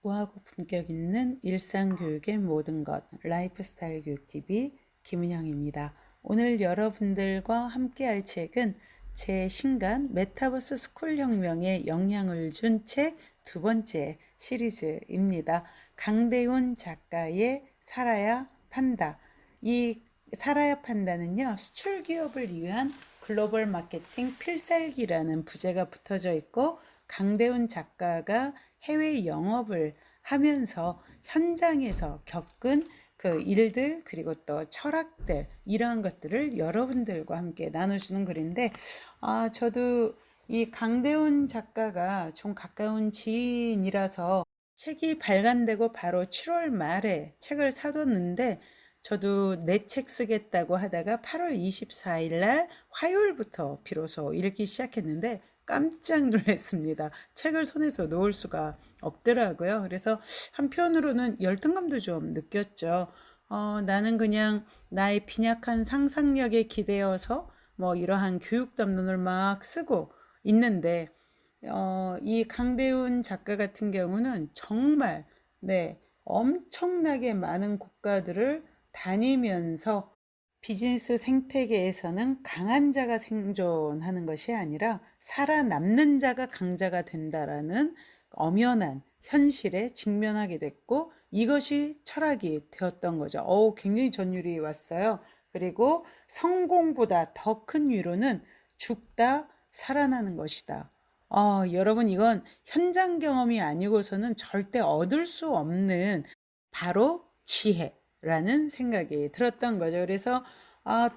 우아하고 품격 있는 일상교육의 모든 것, 라이프스타일 교육TV 김은영입니다. 오늘 여러분들과 함께 할 책은 제 신간 메타버스 스쿨혁명에 영향을 준 책 두 번째 시리즈입니다. 강대훈 작가의 살아야 판다. 이 살아야 판다는요, 수출 기업을 위한 글로벌 마케팅 필살기라는 부제가 붙어져 있고, 강대훈 작가가 해외 영업을 하면서 현장에서 겪은 그 일들, 그리고 또 철학들, 이러한 것들을 여러분들과 함께 나눠주는 글인데, 저도 이 강대훈 작가가 좀 가까운 지인이라서 책이 발간되고 바로 7월 말에 책을 사뒀는데, 저도 내 책 쓰겠다고 하다가 8월 24일 날 화요일부터 비로소 읽기 시작했는데 깜짝 놀랐습니다. 책을 손에서 놓을 수가 없더라고요. 그래서 한편으로는 열등감도 좀 느꼈죠. 나는 그냥 나의 빈약한 상상력에 기대어서 뭐 이러한 교육 담론을 막 쓰고 있는데, 이 강대훈 작가 같은 경우는 정말, 네, 엄청나게 많은 국가들을 다니면서 비즈니스 생태계에서는 강한 자가 생존하는 것이 아니라 살아남는 자가 강자가 된다라는 엄연한 현실에 직면하게 됐고, 이것이 철학이 되었던 거죠. 굉장히 전율이 왔어요. 그리고 성공보다 더 큰 위로는 죽다 살아나는 것이다. 여러분, 이건 현장 경험이 아니고서는 절대 얻을 수 없는 바로 지혜라는 생각이 들었던 거죠. 그래서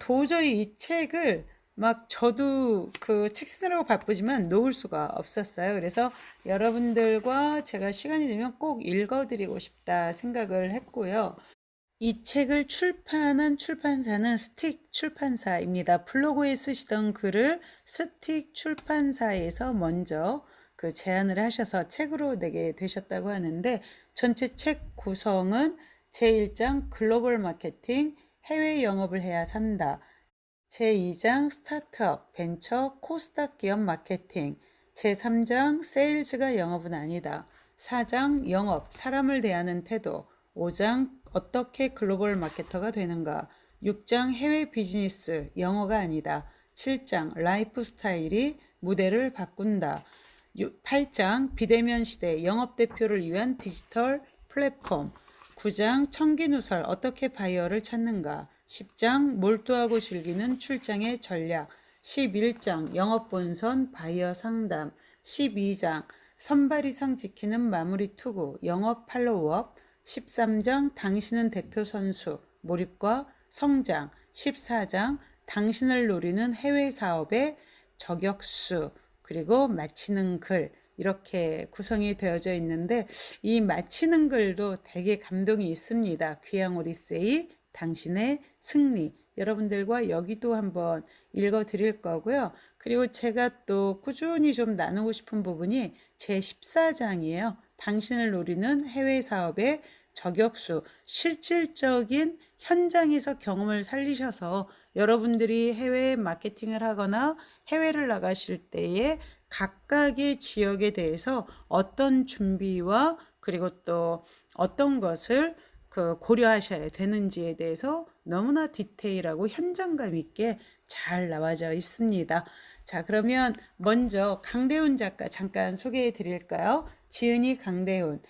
도저히 이 책을 막 저도 그 책 쓰느라고 바쁘지만 놓을 수가 없었어요. 그래서 여러분들과 제가 시간이 되면 꼭 읽어드리고 싶다 생각을 했고요. 이 책을 출판한 출판사는 스틱 출판사입니다. 블로그에 쓰시던 글을 스틱 출판사에서 먼저 그 제안을 하셔서 책으로 내게 되셨다고 하는데, 전체 책 구성은 제1장 글로벌 마케팅, 해외 영업을 해야 산다. 제2장 스타트업, 벤처, 코스닥 기업 마케팅, 제3장 세일즈가 영업은 아니다. 4장 영업, 사람을 대하는 태도, 5장 어떻게 글로벌 마케터가 되는가, 6장 해외 비즈니스, 영어가 아니다. 7장 라이프 스타일이 무대를 바꾼다. 8장 비대면 시대 영업대표를 위한 디지털 플랫폼, 9장 청기누설 어떻게 바이어를 찾는가, 10장 몰두하고 즐기는 출장의 전략, 11장 영업본선 바이어 상담, 12장 선발 이상 지키는 마무리 투구 영업 팔로우업, 13장 당신은 대표 선수 몰입과 성장, 14장 당신을 노리는 해외 사업의 저격수, 그리고 마치는 글, 이렇게 구성이 되어져 있는데, 이 마치는 글도 되게 감동이 있습니다. 귀향 오디세이, 당신의 승리. 여러분들과 여기도 한번 읽어 드릴 거고요. 그리고 제가 또 꾸준히 좀 나누고 싶은 부분이 제 14장이에요. 당신을 노리는 해외 사업의 저격수, 실질적인 현장에서 경험을 살리셔서 여러분들이 해외 마케팅을 하거나 해외를 나가실 때에 각각의 지역에 대해서 어떤 준비와 그리고 또 어떤 것을 고려하셔야 되는지에 대해서 너무나 디테일하고 현장감 있게 잘 나와져 있습니다. 자, 그러면 먼저 강대훈 작가 잠깐 소개해 드릴까요? 지은이 강대훈.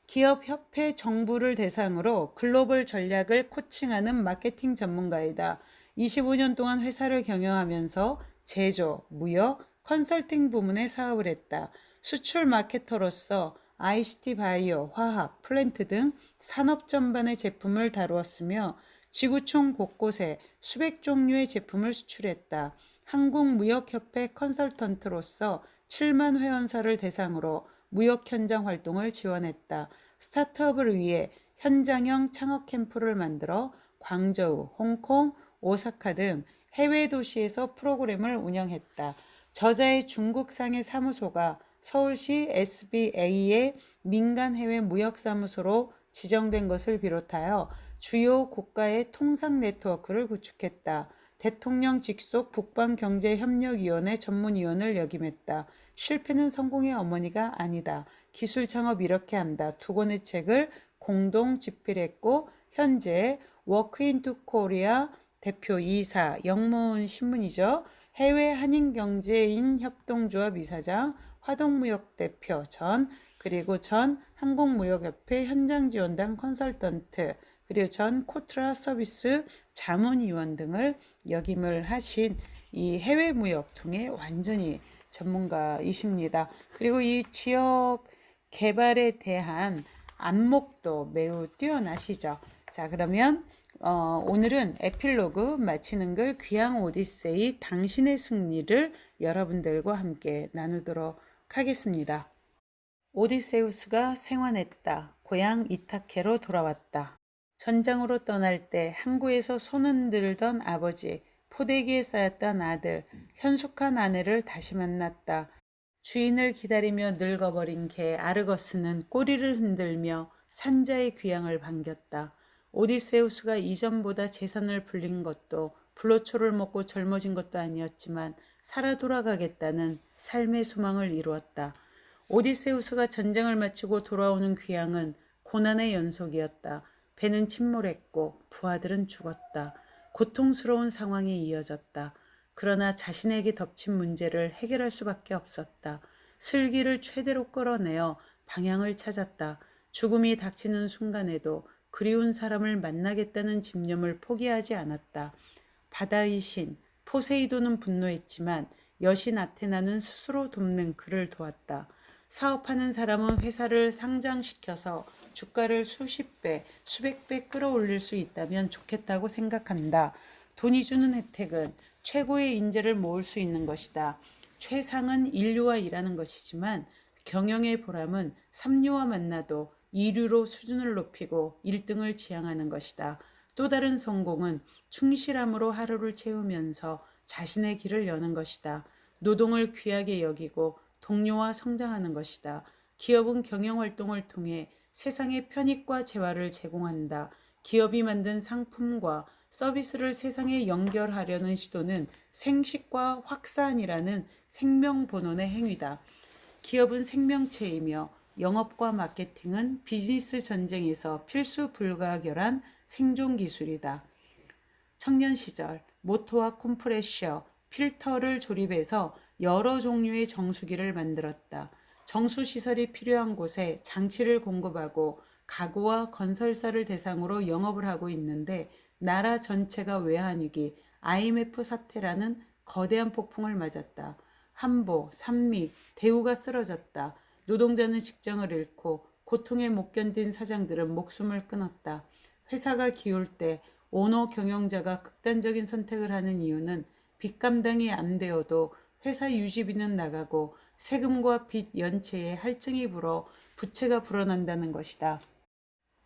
기업협회 정부를 대상으로 글로벌 전략을 코칭하는 마케팅 전문가이다. 25년 동안 회사를 경영하면서 제조, 무역, 컨설팅 부문에 사업을 했다. 수출 마케터로서 ICT 바이오, 화학, 플랜트 등 산업 전반의 제품을 다루었으며 지구촌 곳곳에 수백 종류의 제품을 수출했다. 한국무역협회 컨설턴트로서 7만 회원사를 대상으로 무역 현장 활동을 지원했다. 스타트업을 위해 현장형 창업 캠프를 만들어 광저우, 홍콩, 오사카 등 해외 도시에서 프로그램을 운영했다. 저자의 중국상의 사무소가 서울시 SBA의 민간 해외 무역사무소로 지정된 것을 비롯하여 주요 국가의 통상 네트워크를 구축했다. 대통령 직속 북방경제협력위원회 전문위원을 역임했다. 실패는 성공의 어머니가 아니다. 기술 창업 이렇게 한다. 두 권의 책을 공동 집필했고 현재 워크인투 코리아 대표 이사, 영문 신문이죠. 해외 한인경제인 협동조합 이사장, 화동무역 대표 그리고 전 한국무역협회 현장지원단 컨설턴트, 그리고 전 코트라 서비스 자문위원 등을 역임을 하신 이 해외무역 통의 완전히 전문가이십니다. 그리고 이 지역 개발에 대한 안목도 매우 뛰어나시죠. 자, 그러면 오늘은 에필로그 마치는 글 귀향 오디세이 당신의 승리를 여러분들과 함께 나누도록 하겠습니다. 오디세우스가 생환했다. 고향 이타케로 돌아왔다. 전장으로 떠날 때 항구에서 손 흔들던 아버지, 포대기에 쌓였던 아들, 현숙한 아내를 다시 만났다. 주인을 기다리며 늙어버린 개 아르거스는 꼬리를 흔들며 산자의 귀향을 반겼다. 오디세우스가 이전보다 재산을 불린 것도 불로초를 먹고 젊어진 것도 아니었지만 살아 돌아가겠다는 삶의 소망을 이루었다. 오디세우스가 전쟁을 마치고 돌아오는 귀향은 고난의 연속이었다. 배는 침몰했고 부하들은 죽었다. 고통스러운 상황이 이어졌다. 그러나 자신에게 덮친 문제를 해결할 수밖에 없었다. 슬기를 최대로 끌어내어 방향을 찾았다. 죽음이 닥치는 순간에도 그리운 사람을 만나겠다는 집념을 포기하지 않았다. 바다의 신 포세이돈은 분노했지만 여신 아테나는 스스로 돕는 그를 도왔다. 사업하는 사람은 회사를 상장시켜서 주가를 수십 배, 수백 배 끌어올릴 수 있다면 좋겠다고 생각한다. 돈이 주는 혜택은 최고의 인재를 모을 수 있는 것이다. 최상은 인류와 일하는 것이지만 경영의 보람은 삼류와 만나도 이류로 수준을 높이고 1등을 지향하는 것이다. 또 다른 성공은 충실함으로 하루를 채우면서 자신의 길을 여는 것이다. 노동을 귀하게 여기고 동료와 성장하는 것이다. 기업은 경영활동을 통해 세상의 편익과 재화를 제공한다. 기업이 만든 상품과 서비스를 세상에 연결하려는 시도는 생식과 확산이라는 생명본원의 행위다. 기업은 생명체이며 영업과 마케팅은 비즈니스 전쟁에서 필수 불가결한 생존 기술이다. 청년 시절 모터와 컴프레셔, 필터를 조립해서 여러 종류의 정수기를 만들었다. 정수시설이 필요한 곳에 장치를 공급하고 가구와 건설사를 대상으로 영업을 하고 있는데 나라 전체가 외환위기, IMF 사태라는 거대한 폭풍을 맞았다. 한보, 산미, 대우가 쓰러졌다. 노동자는 직장을 잃고 고통에 못 견딘 사장들은 목숨을 끊었다. 회사가 기울 때 오너 경영자가 극단적인 선택을 하는 이유는 빚 감당이 안 되어도 회사 유지비는 나가고 세금과 빚 연체에 할증이 불어 부채가 불어난다는 것이다.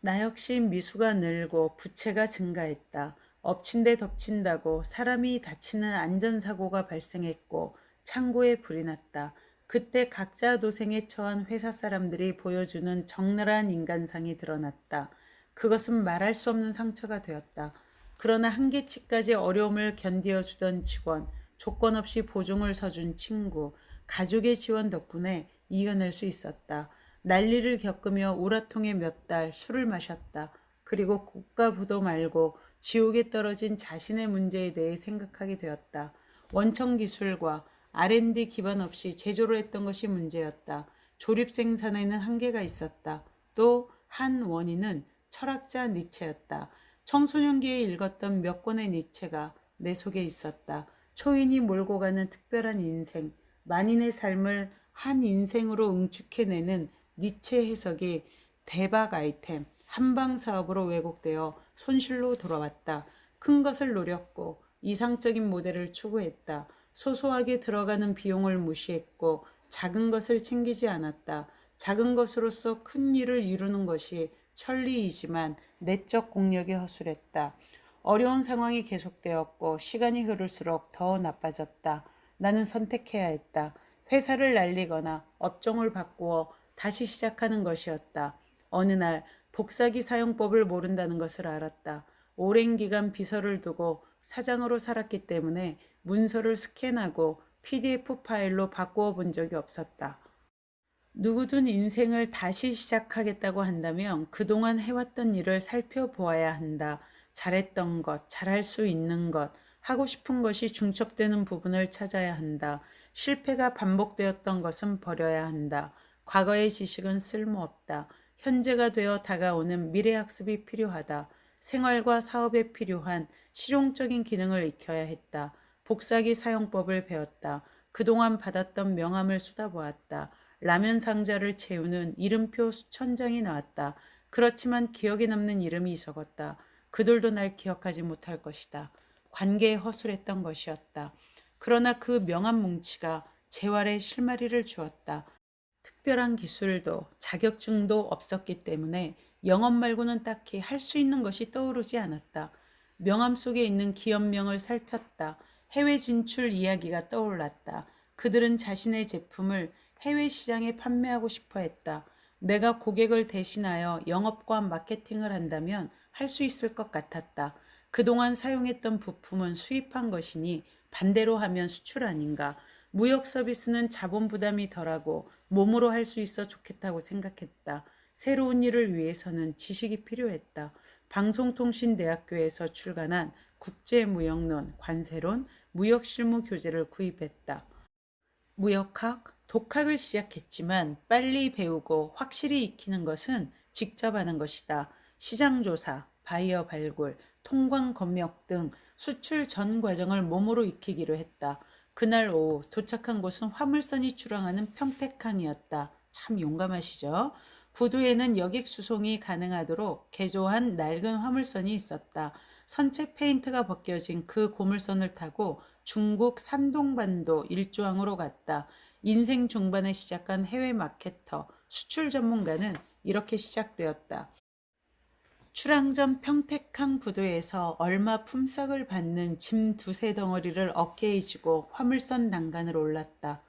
나 역시 미수가 늘고 부채가 증가했다. 엎친 데 덮친다고 사람이 다치는 안전사고가 발생했고 창고에 불이 났다. 그때 각자 도생에 처한 회사 사람들이 보여주는 적나라한 인간상이 드러났다. 그것은 말할 수 없는 상처가 되었다. 그러나 한계치까지 어려움을 견디어주던 직원, 조건 없이 보증을 서준 친구, 가족의 지원 덕분에 이겨낼 수 있었다. 난리를 겪으며 우라통에 몇 달 술을 마셨다. 그리고 국가부도 말고 지옥에 떨어진 자신의 문제에 대해 생각하게 되었다. 원천 기술과 R&D 기반 없이 제조를 했던 것이 문제였다. 조립 생산에는 한계가 있었다. 또 한 원인은 철학자 니체였다. 청소년기에 읽었던 몇 권의 니체가 내 속에 있었다. 초인이 몰고 가는 특별한 인생, 만인의 삶을 한 인생으로 응축해내는 니체 해석이 대박 아이템, 한방 사업으로 왜곡되어 손실로 돌아왔다. 큰 것을 노렸고 이상적인 모델을 추구했다. 소소하게 들어가는 비용을 무시했고 작은 것을 챙기지 않았다. 작은 것으로서 큰 일을 이루는 것이 천리이지만 내적 공력이 허술했다. 어려운 상황이 계속되었고 시간이 흐를수록 더 나빠졌다. 나는 선택해야 했다. 회사를 날리거나 업종을 바꾸어 다시 시작하는 것이었다. 어느 날 복사기 사용법을 모른다는 것을 알았다. 오랜 기간 비서를 두고 사장으로 살았기 때문에 문서를 스캔하고 PDF 파일로 바꾸어 본 적이 없었다. 누구든 인생을 다시 시작하겠다고 한다면 그동안 해왔던 일을 살펴보아야 한다. 잘했던 것, 잘할 수 있는 것, 하고 싶은 것이 중첩되는 부분을 찾아야 한다. 실패가 반복되었던 것은 버려야 한다. 과거의 지식은 쓸모없다. 현재가 되어 다가오는 미래학습이 필요하다. 생활과 사업에 필요한 실용적인 기능을 익혀야 했다. 복사기 사용법을 배웠다. 그동안 받았던 명함을 쏟아보았다. 라면 상자를 채우는 이름표 수천 장이 나왔다. 그렇지만 기억에 남는 이름이 적었다. 그들도 날 기억하지 못할 것이다. 관계에 허술했던 것이었다. 그러나 그 명함 뭉치가 재활에 실마리를 주었다. 특별한 기술도 자격증도 없었기 때문에 영업 말고는 딱히 할 수 있는 것이 떠오르지 않았다. 명함 속에 있는 기업명을 살폈다. 해외 진출 이야기가 떠올랐다. 그들은 자신의 제품을 해외 시장에 판매하고 싶어 했다. 내가 고객을 대신하여 영업과 마케팅을 한다면 할 수 있을 것 같았다. 그동안 사용했던 부품은 수입한 것이니 반대로 하면 수출 아닌가. 무역 서비스는 자본 부담이 덜하고 몸으로 할 수 있어 좋겠다고 생각했다. 새로운 일을 위해서는 지식이 필요했다. 방송통신대학교에서 출간한 국제무역론, 관세론, 무역실무 교재를 구입했다. 무역학, 독학을 시작했지만 빨리 배우고 확실히 익히는 것은 직접 하는 것이다. 시장조사, 바이어 발굴, 통관 검역 등 수출 전 과정을 몸으로 익히기로 했다. 그날 오후 도착한 곳은 화물선이 출항하는 평택항이었다. 참 용감하시죠? 부두에는 여객 수송이 가능하도록 개조한 낡은 화물선이 있었다. 선체 페인트가 벗겨진 그 고물선을 타고 중국 산동반도 일조항으로 갔다. 인생 중반에 시작한 해외 마케터, 수출 전문가는 이렇게 시작되었다. 출항 전 평택항 부두에서 얼마 품삯을 받는 짐 두세 덩어리를 어깨에 지고 화물선 난간을 올랐다.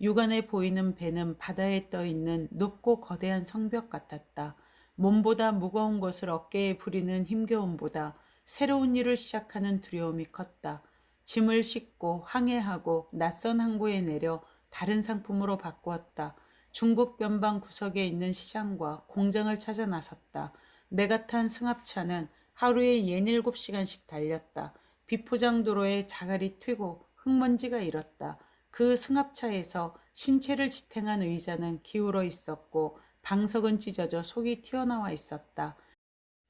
육안에 보이는 배는 바다에 떠있는 높고 거대한 성벽 같았다. 몸보다 무거운 것을 어깨에 부리는 힘겨움보다 새로운 일을 시작하는 두려움이 컸다. 짐을 싣고 항해하고 낯선 항구에 내려 다른 상품으로 바꾸었다. 중국 변방 구석에 있는 시장과 공장을 찾아 나섰다. 내가 탄 승합차는 하루에 67시간씩 달렸다. 비포장 도로에 자갈이 튀고 흙먼지가 일었다. 그 승합차에서 신체를 지탱한 의자는 기울어 있었고 방석은 찢어져 속이 튀어나와 있었다.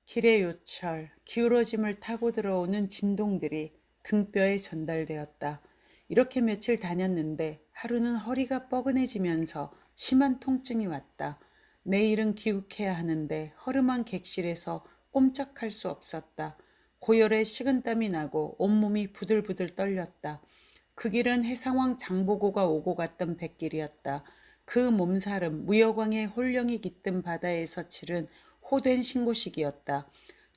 길의 요철, 기울어짐을 타고 들어오는 진동들이 등뼈에 전달되었다. 이렇게 며칠 다녔는데 하루는 허리가 뻐근해지면서 심한 통증이 왔다. 내일은 귀국해야 하는데 허름한 객실에서 꼼짝할 수 없었다. 고열에 식은땀이 나고 온몸이 부들부들 떨렸다. 그 길은 해상왕 장보고가 오고 갔던 뱃길이었다. 그 몸살은 무여광의 홀령이 깃든 바다에서 치른 호된 신고식이었다.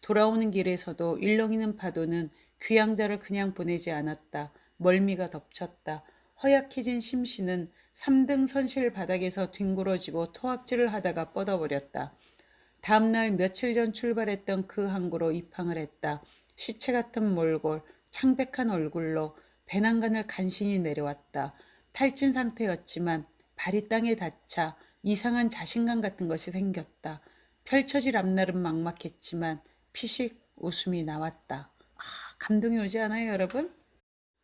돌아오는 길에서도 일렁이는 파도는 귀양자를 그냥 보내지 않았다. 멀미가 덮쳤다. 허약해진 심신은 3등 선실 바닥에서 뒹굴어지고 토악질을 하다가 뻗어버렸다. 다음날 며칠 전 출발했던 그 항구로 입항을 했다. 시체 같은 몰골, 창백한 얼굴로 배낭간을 간신히 내려왔다. 탈진 상태였지만 발이 땅에 닿자 이상한 자신감 같은 것이 생겼다. 펼쳐질 앞날은 막막했지만 피식 웃음이 나왔다. 감동이 오지 않아요, 여러분?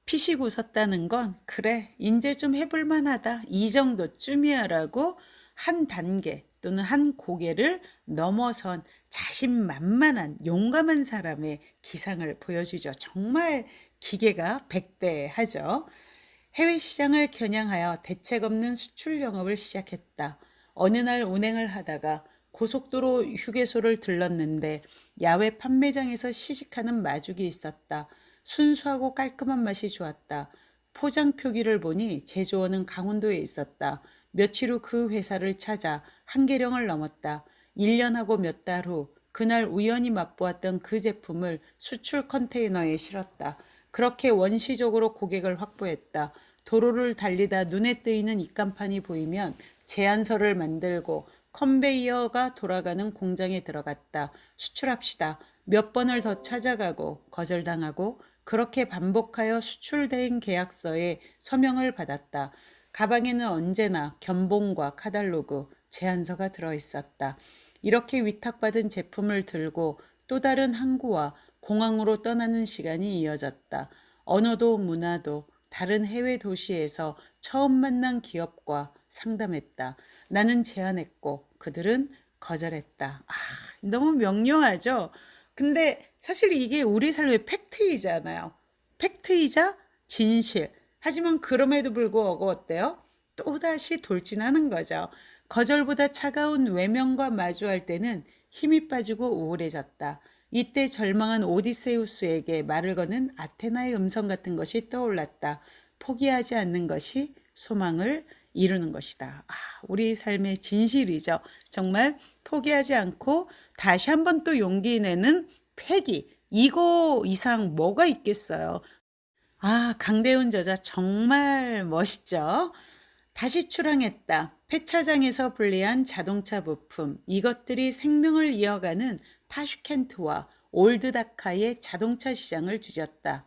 피식 웃었다는 건 그래 이제 좀 해볼 만하다 이 정도쯤이야 라고 한 단계 또는 한 고개를 넘어선 자신만만한 용감한 사람의 기상을 보여주죠. 정말 기계가 백배하죠. 해외 시장을 겨냥하여 대책 없는 수출 영업을 시작했다. 어느 날 운행을 하다가 고속도로 휴게소를 들렀는데 야외 판매장에서 시식하는 마죽이 있었다. 순수하고 깔끔한 맛이 좋았다. 포장 표기를 보니 제조원은 강원도에 있었다. 며칠 후 그 회사를 찾아 한계령을 넘었다. 1년하고 몇 달 후 그날 우연히 맛보았던 그 제품을 수출 컨테이너에 실었다. 그렇게 원시적으로 고객을 확보했다. 도로를 달리다 눈에 띄는 입간판이 보이면 제안서를 만들고 컨베이어가 돌아가는 공장에 들어갔다. 수출합시다. 몇 번을 더 찾아가고 거절당하고 그렇게 반복하여 수출된 계약서에 서명을 받았다. 가방에는 언제나 견본과 카탈로그, 제안서가 들어있었다. 이렇게 위탁받은 제품을 들고 또 다른 항구와 공항으로 떠나는 시간이 이어졌다. 언어도 문화도 다른 해외 도시에서 처음 만난 기업과 상담했다. 나는 제안했고 그들은 거절했다. 너무 명료하죠? 근데 사실 이게 우리 삶의 팩트이잖아요. 팩트이자 진실. 하지만 그럼에도 불구하고 어때요? 또다시 돌진하는 거죠. 거절보다 차가운 외면과 마주할 때는 힘이 빠지고 우울해졌다. 이때 절망한 오디세우스에게 말을 거는 아테나의 음성 같은 것이 떠올랐다. 포기하지 않는 것이 소망을 이루는 것이다. 우리 삶의 진실이죠. 정말 포기하지 않고 다시 한번 또 용기 내는 패기. 이거 이상 뭐가 있겠어요. 강대훈 저자 정말 멋있죠? 다시 출항했다. 폐차장에서 분리한 자동차 부품, 이것들이 생명을 이어가는 타슈켄트와 올드다카의 자동차 시장을 뒤졌다.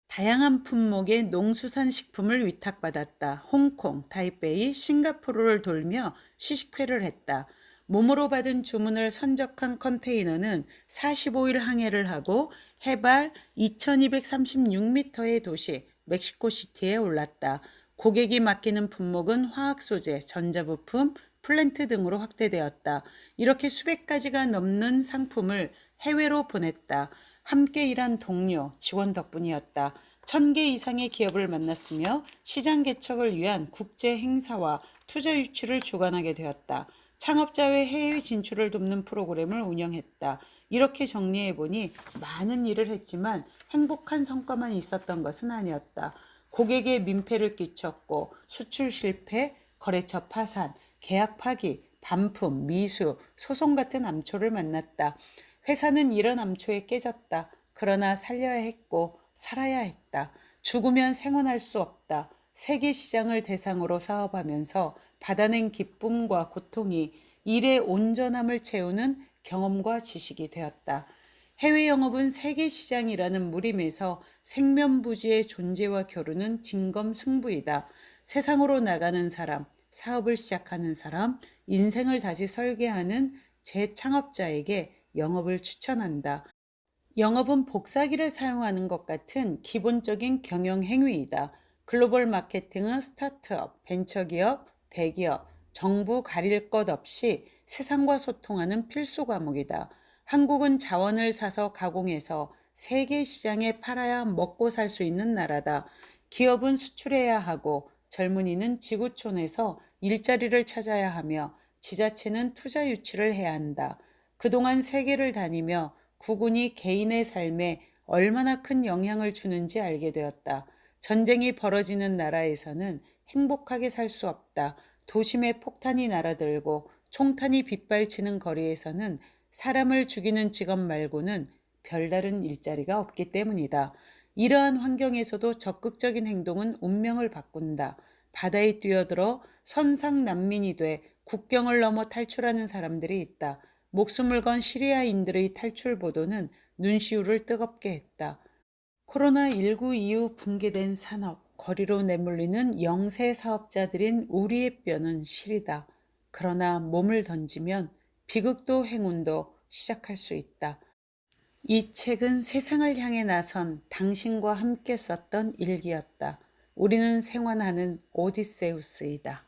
다양한 품목의 농수산 식품을 위탁받았다. 홍콩, 타이베이, 싱가포르를 돌며 시식회를 했다. 몸으로 받은 주문을 선적한 컨테이너는 45일 항해를 하고 해발 2236m의 도시 멕시코시티에 올랐다. 고객이 맡기는 품목은 화학소재, 전자부품, 플랜트 등으로 확대되었다. 이렇게 수백 가지가 넘는 상품을 해외로 보냈다. 함께 일한 동료, 지원 덕분이었다. 1000개 이상의 기업을 만났으며 시장 개척을 위한 국제 행사와 투자 유치를 주관하게 되었다. 창업자의 해외 진출을 돕는 프로그램을 운영했다. 이렇게 정리해보니 많은 일을 했지만 행복한 성과만 있었던 것은 아니었다. 고객에 민폐를 끼쳤고 수출 실패, 거래처 파산, 계약 파기, 반품, 미수, 소송 같은 암초를 만났다. 회사는 이런 암초에 깨졌다. 그러나 살려야 했고 살아야 했다. 죽으면 생존할 수 없다. 세계 시장을 대상으로 사업하면서 받아낸 기쁨과 고통이 일의 온전함을 채우는 경험과 지식이 되었다. 해외 영업은 세계 시장이라는 무림에서 생면부지의 존재와 겨루는 진검승부이다. 세상으로 나가는 사람, 사업을 시작하는 사람, 인생을 다시 설계하는 재창업자에게 영업을 추천한다. 영업은 복사기를 사용하는 것 같은 기본적인 경영 행위이다. 글로벌 마케팅은 스타트업, 벤처기업, 대기업, 정부 가릴 것 없이 세상과 소통하는 필수 과목이다. 한국은 자원을 사서 가공해서 세계 시장에 팔아야 먹고 살 수 있는 나라다. 기업은 수출해야 하고 젊은이는 지구촌에서 일자리를 찾아야 하며 지자체는 투자 유치를 해야 한다. 그동안 세계를 다니며 국군이 개인의 삶에 얼마나 큰 영향을 주는지 알게 되었다. 전쟁이 벌어지는 나라에서는 행복하게 살 수 없다. 도심에 폭탄이 날아들고 총탄이 빗발치는 거리에서는 사람을 죽이는 직업 말고는 별다른 일자리가 없기 때문이다. 이러한 환경에서도 적극적인 행동은 운명을 바꾼다. 바다에 뛰어들어 선상 난민이 돼 국경을 넘어 탈출하는 사람들이 있다. 목숨을 건 시리아인들의 탈출 보도는 눈시울을 뜨겁게 했다. 코로나19 이후 붕괴된 산업, 거리로 내몰리는 영세 사업자들인 우리의 뼈는 시리다. 그러나 몸을 던지면 비극도 행운도 시작할 수 있다. 이 책은 세상을 향해 나선 당신과 함께 썼던 일기였다. 우리는 생활하는 오디세우스이다.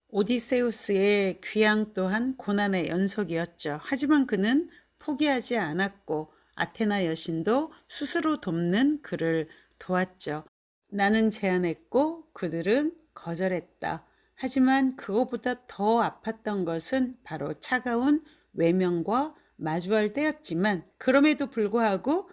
오디세우스의 귀향 또한 고난의 연속이었죠. 하지만 그는 포기하지 않았고 아테나 여신도 스스로 돕는 그를 도왔죠. 나는 제안했고 그들은 거절했다. 하지만 그것보다 더 아팠던 것은 바로 차가운 외면과 마주할 때였지만 그럼에도 불구하고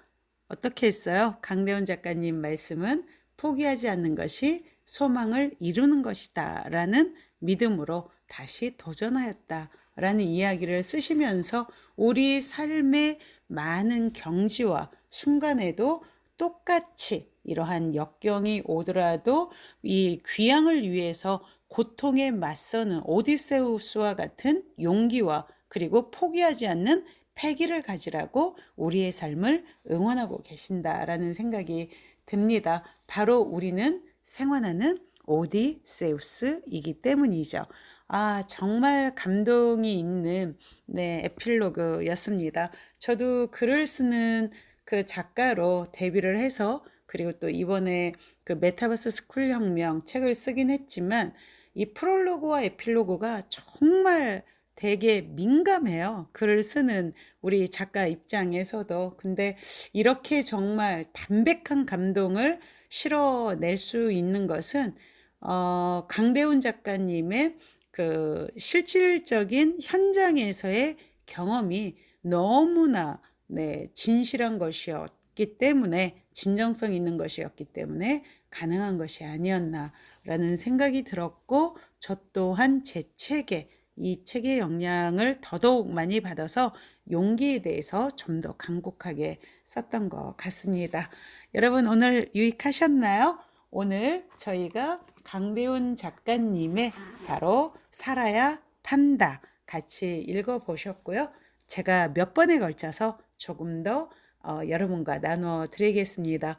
어떻게 했어요? 강대원 작가님 말씀은 포기하지 않는 것이 소망을 이루는 것이다 라는 믿음으로 다시 도전하였다 라는 이야기를 쓰시면서 우리 삶의 많은 경지와 순간에도 똑같이 이러한 역경이 오더라도 이 귀향을 위해서 고통에 맞서는 오디세우스와 같은 용기와 그리고 포기하지 않는 패기를 가지라고 우리의 삶을 응원하고 계신다라는 생각이 듭니다. 바로 우리는 생활하는 오디세우스이기 때문이죠. 정말 감동이 있는 에필로그였습니다. 저도 글을 쓰는 그 작가로 데뷔를 해서 그리고 또 이번에 그 메타버스 스쿨 혁명 책을 쓰긴 했지만 이 프롤로그와 에필로그가 정말 되게 민감해요. 글을 쓰는 우리 작가 입장에서도. 근데 이렇게 정말 담백한 감동을 실어낼 수 있는 것은 강대훈 작가님의 그 실질적인 현장에서의 경험이 너무나 진실한 것이었기 때문에 진정성 있는 것이었기 때문에 가능한 것이 아니었나라는 생각이 들었고 저 또한 이 책의 영향을 더더욱 많이 받아서 용기에 대해서 좀 더 강곡하게 썼던 것 같습니다. 여러분 오늘 유익하셨나요? 오늘 저희가 강대훈 작가님의 바로 살아야 판다 같이 읽어보셨고요. 제가 몇 번에 걸쳐서 조금 더 여러분과 나누어 드리겠습니다.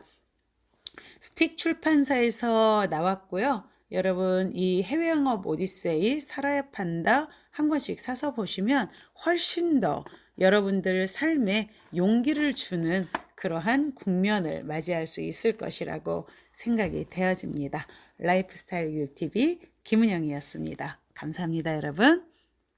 스틱 출판사에서 나왔고요. 여러분 이 해외 영업 오디세이 살아야 판다 한 권씩 사서 보시면 훨씬 더 여러분들 삶에 용기를 주는 그러한 국면을 맞이할 수 있을 것이라고 생각이 되어집니다. 라이프스타일 교육TV 김은영이었습니다. 감사합니다, 여러분.